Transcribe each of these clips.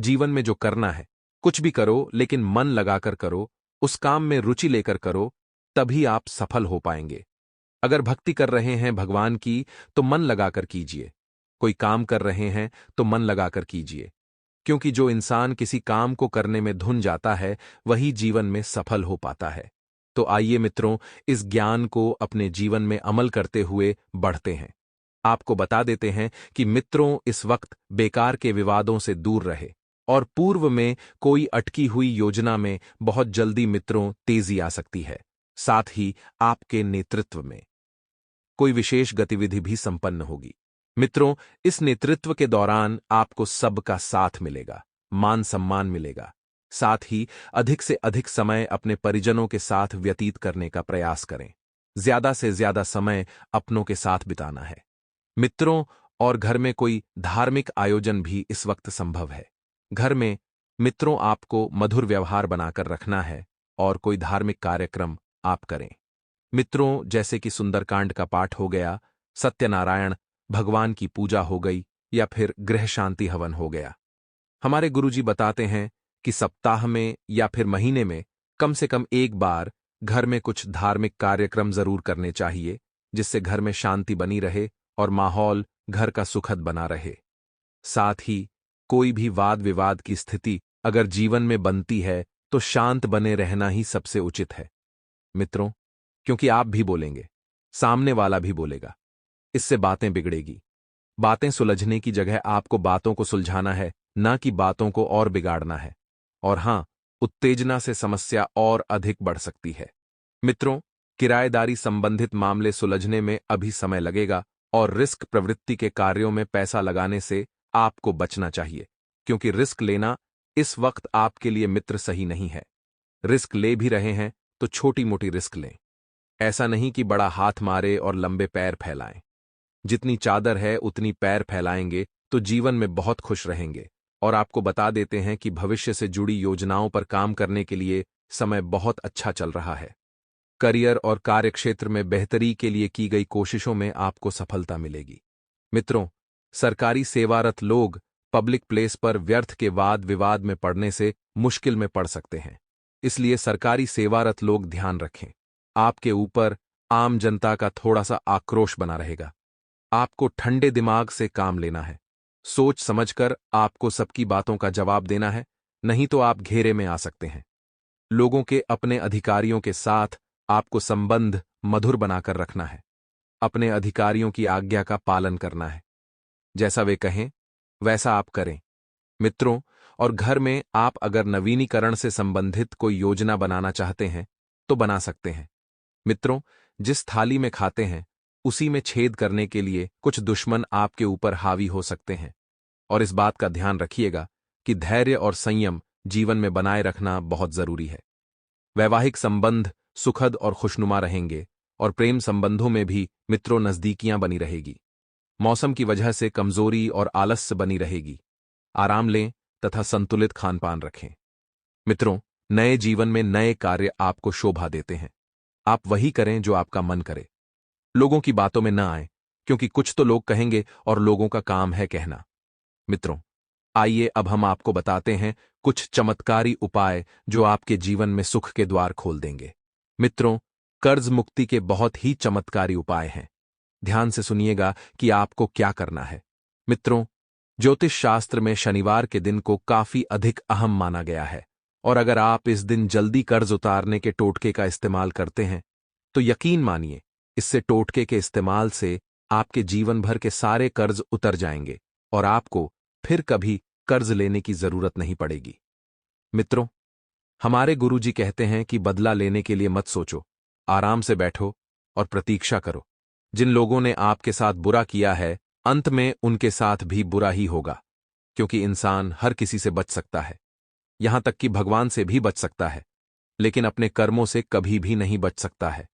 जीवन में जो करना है, कुछ भी करो लेकिन मन लगाकर करो, उस काम में रुचि लेकर करो, तभी आप सफल हो पाएंगे। अगर भक्ति कर रहे हैं भगवान की, तो मन लगाकर कीजिए। कोई काम कर रहे हैं तो मन लगाकर कीजिए, क्योंकि जो इंसान किसी काम को करने में धुन जाता है, वही जीवन में सफल हो पाता है। तो आइए मित्रों, इस ज्ञान को अपने जीवन में अमल करते हुए बढ़ते हैं। आपको बता देते हैं कि मित्रों, इस वक्त बेकार के विवादों से दूर रहे और पूर्व में कोई अटकी हुई योजना में बहुत जल्दी मित्रों तेजी आ सकती है। साथ ही आपके नेतृत्व में कोई विशेष गतिविधि भी संपन्न होगी। मित्रों, इस नेतृत्व के दौरान आपको सबका साथ मिलेगा, मान सम्मान मिलेगा। साथ ही अधिक से अधिक समय अपने परिजनों के साथ व्यतीत करने का प्रयास करें। ज्यादा से ज्यादा समय अपनों के साथ बिताना है। मित्रों, और घर में कोई धार्मिक आयोजन भी इस वक्त संभव है। घर में मित्रों आपको मधुर व्यवहार बनाकर रखना है और कोई धार्मिक कार्यक्रम आप करें। मित्रों, जैसे कि सुंदरकांड का पाठ हो गया, सत्यनारायण भगवान की पूजा हो गई, या फिर गृह शांति हवन हो गया। हमारे गुरुजी बताते हैं कि सप्ताह में या फिर महीने में कम से कम एक बार घर में कुछ धार्मिक कार्यक्रम जरूर करने चाहिए, जिससे घर में शांति बनी रहे और माहौल घर का सुखद बना रहे। साथ ही कोई भी वाद विवाद की स्थिति अगर जीवन में बनती है, तो शांत बने रहना ही सबसे उचित है मित्रों, क्योंकि आप भी बोलेंगे, सामने वाला भी बोलेगा, इससे बातें बिगड़ेगी। बातें सुलझने की जगह आपको बातों को सुलझाना है, ना कि बातों को और बिगाड़ना है। और हां, उत्तेजना से समस्या और अधिक बढ़ सकती है। मित्रों, किराएदारी संबंधित मामले सुलझने में अभी समय लगेगा और रिस्क प्रवृत्ति के कार्यों में पैसा लगाने से आपको बचना चाहिए, क्योंकि रिस्क लेना इस वक्त आपके लिए मित्र सही नहीं है। रिस्क ले भी रहे हैं तो छोटी मोटी रिस्क लें। ऐसा नहीं कि बड़ा हाथ मारे और लंबे पैर फैलाएं। जितनी चादर है उतनी पैर फैलाएंगे तो जीवन में बहुत खुश रहेंगे। और आपको बता देते हैं कि भविष्य से जुड़ी योजनाओं पर काम करने के लिए समय बहुत अच्छा चल रहा है। करियर और कार्यक्षेत्र में बेहतरी के लिए की गई कोशिशों में आपको सफलता मिलेगी। मित्रों, सरकारी सेवारत लोग पब्लिक प्लेस पर व्यर्थ के वाद विवाद में पड़ने से मुश्किल में पड़ सकते हैं। इसलिए सरकारी सेवारत लोग ध्यान रखें। आपके ऊपर आम जनता का थोड़ा सा आक्रोश बना रहेगा। आपको ठंडे दिमाग से काम लेना है। सोच समझकर आपको सबकी बातों का जवाब देना है, नहीं तो आप घेरे में आ सकते हैं। लोगों के अपने अधिकारियों के साथ आपको संबंध मधुर बनाकर रखना है। अपने अधिकारियों की आज्ञा का पालन करना है। जैसा वे कहें वैसा आप करें मित्रों। और घर में आप अगर नवीनीकरण से संबंधित कोई योजना बनाना चाहते हैं तो बना सकते हैं। मित्रों, जिस थाली में खाते हैं उसी में छेद करने के लिए कुछ दुश्मन आपके ऊपर हावी हो सकते हैं। और इस बात का ध्यान रखिएगा कि धैर्य और संयम जीवन में बनाए रखना बहुत जरूरी है। वैवाहिक संबंध सुखद और खुशनुमा रहेंगे और प्रेम संबंधों में भी मित्रों नजदीकियां बनी रहेगी। मौसम की वजह से कमजोरी और आलस्य बनी रहेगी। आराम लें तथा संतुलित खानपान रखें। मित्रों, नए जीवन में नए कार्य आपको शोभा देते हैं। आप वही करें जो आपका मन करे। लोगों की बातों में न आए, क्योंकि कुछ तो लोग कहेंगे और लोगों का काम है कहना। मित्रों, आइए अब हम आपको बताते हैं कुछ चमत्कारी उपाय जो आपके जीवन में सुख के द्वार खोल देंगे। मित्रों, कर्ज मुक्ति के बहुत ही चमत्कारी उपाय हैं। ध्यान से सुनिएगा कि आपको क्या करना है। मित्रों, ज्योतिष शास्त्र में शनिवार के दिन को काफी अधिक अहम माना गया है, और अगर आप इस दिन जल्दी कर्ज उतारने के टोटके का इस्तेमाल करते हैं तो यकीन मानिए, इससे टोटके के इस्तेमाल से आपके जीवन भर के सारे कर्ज उतर जाएंगे और आपको फिर कभी कर्ज लेने की जरूरत नहीं पड़ेगी। मित्रों, हमारे गुरुजी कहते हैं कि बदला लेने के लिए मत सोचो, आराम से बैठो और प्रतीक्षा करो। जिन लोगों ने आपके साथ बुरा किया है, अंत में उनके साथ भी बुरा ही होगा, क्योंकि इंसान हर किसी से बच सकता है, यहां तक कि भगवान से भी बच सकता है, लेकिन अपने कर्मों से कभी भी नहीं बच सकता है।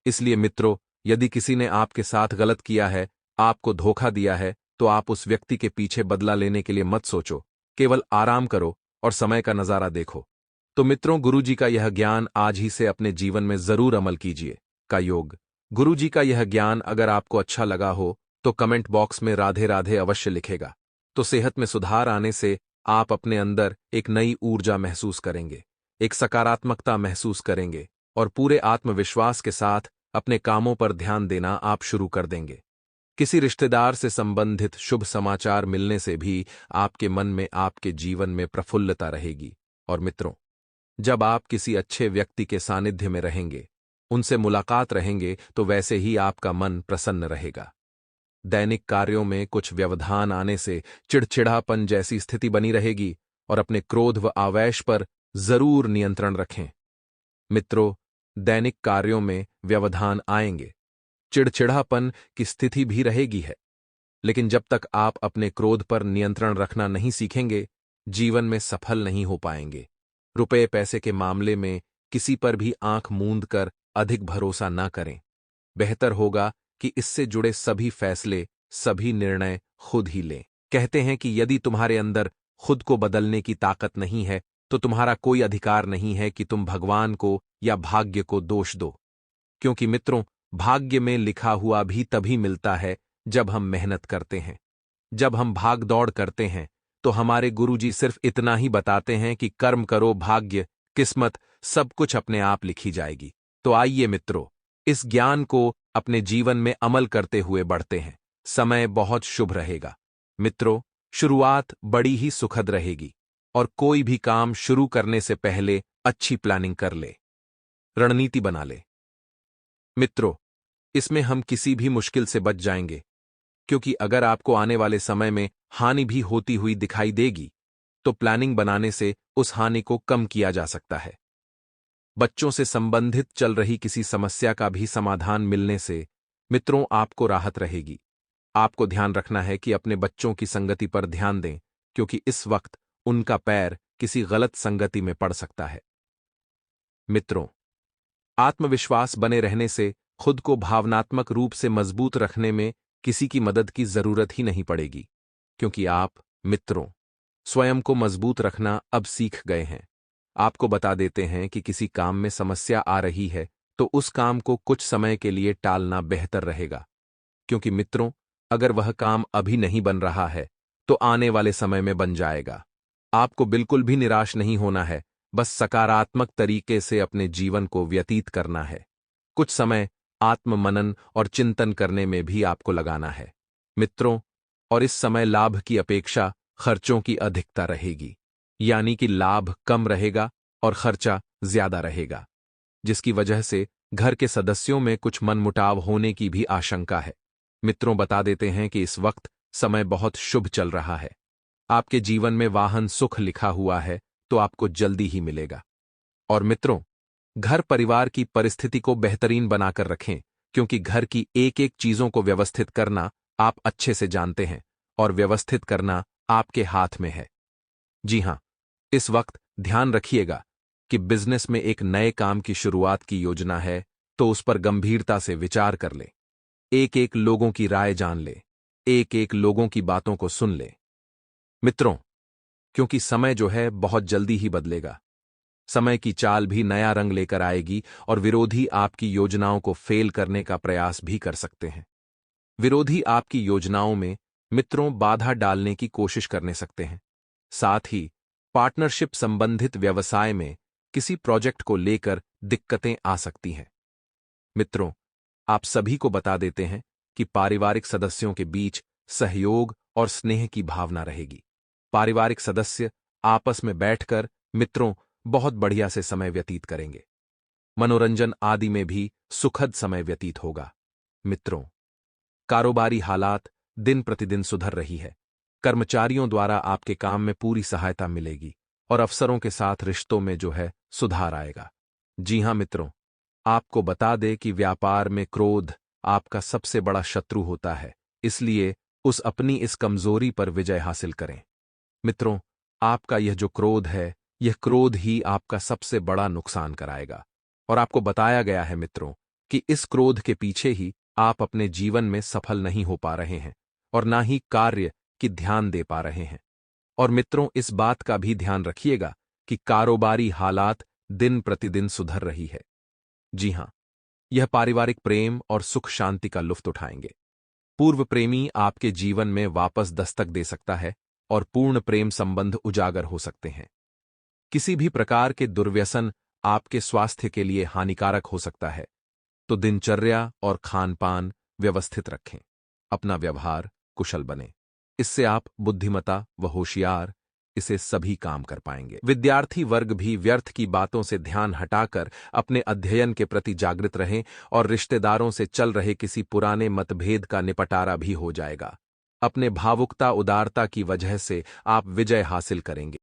इसलिए मित्रों, यदि किसी ने आपके साथ गलत किया है, आपको धोखा दिया है, तो आप उस व्यक्ति के पीछे बदला लेने के लिए मत सोचो, केवल आराम करो और समय का नजारा देखो। तो मित्रों, गुरुजी का यह ज्ञान आज ही से अपने जीवन में जरूर अमल कीजिए। का योग। गुरुजी का यह ज्ञान अगर आपको अच्छा लगा हो तो कमेंट बॉक्स में राधे राधे अवश्य लिखेगा। तो सेहत में सुधार आने से आप अपने अंदर एक नई ऊर्जा महसूस करेंगे, एक सकारात्मकता महसूस करेंगे और पूरे आत्मविश्वास के साथ अपने कामों पर ध्यान देना आप शुरू कर देंगे। किसी रिश्तेदार से संबंधित शुभ समाचार मिलने से भी आपके मन में, आपके जीवन में प्रफुल्लता रहेगी। और मित्रों, जब आप किसी अच्छे व्यक्ति के सानिध्य में रहेंगे, उनसे मुलाकात रहेंगे, तो वैसे ही आपका मन प्रसन्न रहेगा। दैनिक कार्यों में कुछ व्यवधान आने से चिड़चिड़ापन जैसी स्थिति बनी रहेगी और अपने क्रोध व आवेश पर जरूर नियंत्रण रखें। मित्रों, दैनिक कार्यों में व्यवधान आएंगे, चिड़चिड़ापन की स्थिति भी रहेगी है, लेकिन जब तक आप अपने क्रोध पर नियंत्रण रखना नहीं सीखेंगे, जीवन में सफल नहीं हो पाएंगे। रुपए पैसे के मामले में किसी पर भी आंख मूंद कर अधिक भरोसा न करें। बेहतर होगा कि इससे जुड़े सभी फैसले, सभी निर्णय खुद ही लें। कहते हैं कि यदि तुम्हारे अंदर खुद को बदलने की ताकत नहीं है, तो तुम्हारा कोई अधिकार नहीं है कि तुम भगवान को या भाग्य को दोष दो। क्योंकि मित्रों, भाग्य में लिखा हुआ भी तभी मिलता है जब हम मेहनत करते हैं। जब हम भाग दौड़ करते हैं, तो हमारे गुरुजी सिर्फ इतना ही बताते हैं कि कर्म करो, भाग्य, किस्मत सब कुछ अपने आप लिखी जाएगी। तो आइए मित्रों, इस ज्ञान को अपने जीवन में अमल करते हुए बढ़ते हैं। समय बहुत शुभ रहेगा। मित्रों, शुरुआत बड़ी ही सुखद रहेगी और कोई भी काम शुरू करने से पहले अच्छी प्लानिंग कर ले, रणनीति बना ले। मित्रों, इसमें हम किसी भी मुश्किल से बच जाएंगे, क्योंकि अगर आपको आने वाले समय में हानि भी होती हुई दिखाई देगी, तो प्लानिंग बनाने से उस हानि को कम किया जा सकता है। बच्चों से संबंधित चल रही किसी समस्या का भी समाधान मिलने से मित्रों आपको राहत रहेगी। आपको ध्यान रखना है कि अपने बच्चों की संगति पर ध्यान दें, क्योंकि इस वक्त उनका पैर किसी गलत संगति में पड़ सकता है। मित्रों, आत्मविश्वास बने रहने से खुद को भावनात्मक रूप से मजबूत रखने में किसी की मदद की जरूरत ही नहीं पड़ेगी, क्योंकि आप मित्रों स्वयं को मजबूत रखना अब सीख गए हैं। आपको बता देते हैं कि किसी काम में समस्या आ रही है, तो उस काम को कुछ समय के लिए टालना बेहतर रहेगा, क्योंकि मित्रों अगर वह काम अभी नहीं बन रहा है, तो आने वाले समय में बन जाएगा। आपको बिल्कुल भी निराश नहीं होना है, बस सकारात्मक तरीके से अपने जीवन को व्यतीत करना है। कुछ समय आत्ममनन और चिंतन करने में भी आपको लगाना है मित्रों, और इस समय लाभ की अपेक्षा खर्चों की अधिकता रहेगी, यानी कि लाभ कम रहेगा और खर्चा ज्यादा रहेगा, जिसकी वजह से घर के सदस्यों में कुछ मनमुटाव होने की भी आशंका है। मित्रों, बता देते हैं कि इस वक्त समय बहुत शुभ चल रहा है। आपके जीवन में वाहन सुख लिखा हुआ है, तो आपको जल्दी ही मिलेगा। और मित्रों, घर परिवार की परिस्थिति को बेहतरीन बनाकर रखें, क्योंकि घर की एक एक चीजों को व्यवस्थित करना आप अच्छे से जानते हैं और व्यवस्थित करना आपके हाथ में है। जी हां, इस वक्त ध्यान रखिएगा कि बिजनेस में एक नए काम की शुरुआत की योजना है, तो उस पर गंभीरता से विचार कर ले। एक एक लोगों की राय जान ले, एक एक लोगों की बातों को सुन ले। मित्रों, क्योंकि समय जो है बहुत जल्दी ही बदलेगा। समय की चाल भी नया रंग लेकर आएगी और विरोधी आपकी योजनाओं को फेल करने का प्रयास भी कर सकते हैं। विरोधी आपकी योजनाओं में मित्रों बाधा डालने की कोशिश करने सकते हैं। साथ ही पार्टनरशिप संबंधित व्यवसाय में किसी प्रोजेक्ट को लेकर दिक्कतें आ सकती हैं। मित्रों, आप सभी को बता देते हैं कि पारिवारिक सदस्यों के बीच सहयोग और स्नेह की भावना रहेगी। पारिवारिक सदस्य आपस में बैठकर मित्रों बहुत बढ़िया से समय व्यतीत करेंगे। मनोरंजन आदि में भी सुखद समय व्यतीत होगा। मित्रों, कारोबारी हालात दिन प्रतिदिन सुधर रही है। कर्मचारियों द्वारा आपके काम में पूरी सहायता मिलेगी और अफसरों के साथ रिश्तों में जो है सुधार आएगा। जी हां मित्रों, आपको बता दे कि व्यापार में क्रोध आपका सबसे बड़ा शत्रु होता है, इसलिए उस अपनी इस कमजोरी पर विजय हासिल करें। मित्रों, आपका यह जो क्रोध है, यह क्रोध ही आपका सबसे बड़ा नुकसान कराएगा। और आपको बताया गया है मित्रों कि इस क्रोध के पीछे ही आप अपने जीवन में सफल नहीं हो पा रहे हैं और ना ही कार्य की ध्यान दे पा रहे हैं। और मित्रों, इस बात का भी ध्यान रखिएगा कि कारोबारी हालात दिन प्रतिदिन सुधर रही है। जी हां, यह पारिवारिक प्रेम और सुख शांति का लुत्फ उठाएंगे। पूर्व प्रेमी आपके जीवन में वापस दस्तक दे सकता है, और पूर्ण प्रेम संबंध उजागर हो सकते हैं। किसी भी प्रकार के दुर्व्यसन आपके स्वास्थ्य के लिए हानिकारक हो सकता है, तो दिनचर्या और खान-पान व्यवस्थित रखें। अपना व्यवहार कुशल बने। इससे आप बुद्धिमता व होशियार इसे सभी काम कर पाएंगे। विद्यार्थी वर्ग भी व्यर्थ की बातों से ध्यान हटाकर अपने अध्ययन के प्रति जागृत रहें और रिश्तेदारों से चल रहे किसी पुराने मतभेद का निपटारा भी हो जाएगा। अपने भावुकता उदारता की वजह से आप विजय हासिल करेंगे।